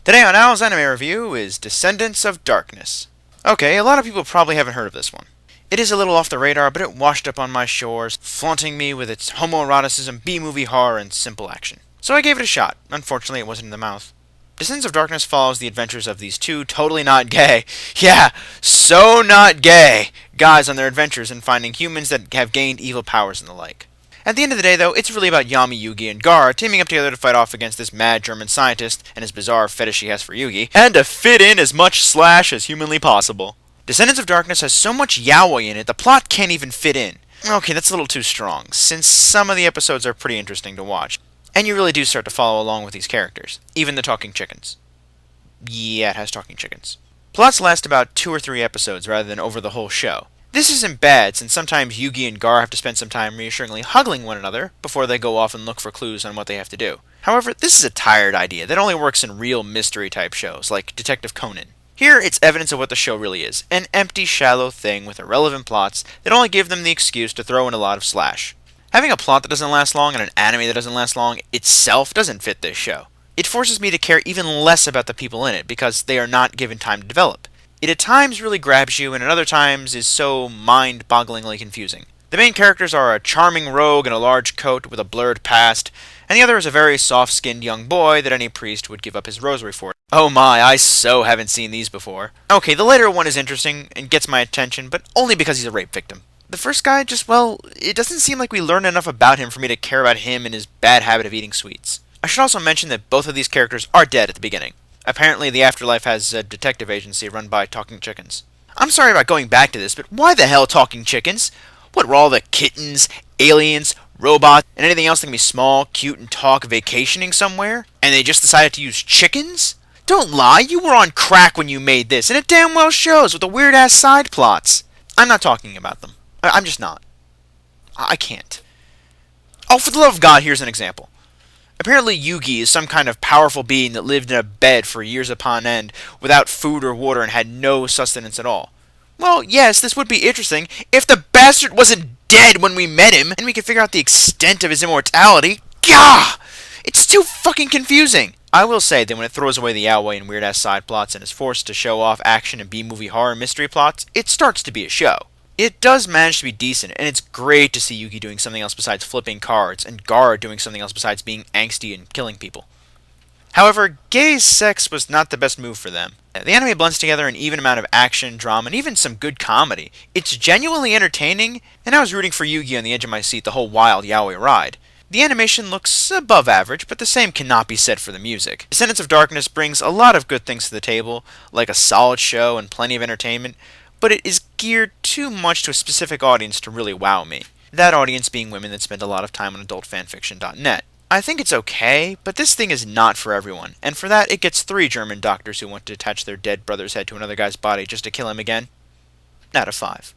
Today on Al's anime review is Descendants of Darkness. Okay, a lot of people probably haven't heard of this one. It is a little off the radar, but it washed up on my shores, flaunting me with its homoeroticism, B-movie horror, and simple action. So I gave it a shot. Unfortunately, it wasn't in the mouth. Descendants of Darkness follows the adventures of these two totally not gay, yeah, so not gay, guys on their adventures in finding humans that have gained evil powers and the like. At the end of the day, though, it's really about Yami, Yugi, and Gara teaming up together to fight off against this mad German scientist and his bizarre fetish he has for Yugi, and to fit in as much slash as humanly possible. Descendants of Darkness has so much yaoi in it, the plot can't even fit in. Okay, that's a little too strong, since some of the episodes are pretty interesting to watch, and you really do start to follow along with these characters, even the talking chickens. Yeah, it has talking chickens. Plots last about 2 or 3 episodes rather than over the whole show. This isn't bad, since sometimes Yugi and Gar have to spend some time reassuringly hugging one another before they go off and look for clues on what they have to do. However, this is a tired idea that only works in real mystery-type shows, like Detective Conan. Here, it's evidence of what the show really is, an empty, shallow thing with irrelevant plots that only give them the excuse to throw in a lot of slash. Having a plot that doesn't last long and an anime that doesn't last long itself doesn't fit this show. It forces me to care even less about the people in it, because they are not given time to develop. It at times really grabs you, and at other times is so mind-bogglingly confusing. The main characters are a charming rogue in a large coat with a blurred past, and the other is a very soft-skinned young boy that any priest would give up his rosary for. Oh my, I so haven't seen these before. Okay, the later one is interesting and gets my attention, but only because he's a rape victim. The first guy it doesn't seem like we learn enough about him for me to care about him and his bad habit of eating sweets. I should also mention that both of these characters are dead at the beginning. Apparently, the Afterlife has a detective agency run by talking chickens. I'm sorry about going back to this, but why the hell talking chickens? What, were all the kittens, aliens, robots, and anything else that can be small, cute, and talk vacationing somewhere? And they just decided to use chickens? Don't lie, you were on crack when you made this, and it damn well shows with the weird-ass side plots. I'm not talking about them. I'm just not. I can't. Oh, for the love of God, here's an example. Apparently Yugi is some kind of powerful being that lived in a bed for years upon end without food or water and had no sustenance at all. Well, yes, this would be interesting if the bastard wasn't dead when we met him and we could figure out the extent of his immortality. Gah! It's too fucking confusing. I will say that when it throws away the yaoi and weird-ass side plots and is forced to show off action and B-movie horror mystery plots, it starts to be a show. It does manage to be decent, and it's great to see Yugi doing something else besides flipping cards, and Gara doing something else besides being angsty and killing people. However, gay sex was not the best move for them. The anime blends together an even amount of action, drama, and even some good comedy. It's genuinely entertaining, and I was rooting for Yugi on the edge of my seat the whole wild yaoi ride. The animation looks above average, but the same cannot be said for the music. Descendants of Darkness brings a lot of good things to the table, like a solid show and plenty of entertainment, but it is geared too much to a specific audience to really wow me. That audience being women that spend a lot of time on adultfanfiction.net. I think it's okay, but this thing is not for everyone, and for that it gets 3 German doctors who want to attach their dead brother's head to another guy's body just to kill him again. Out of 5.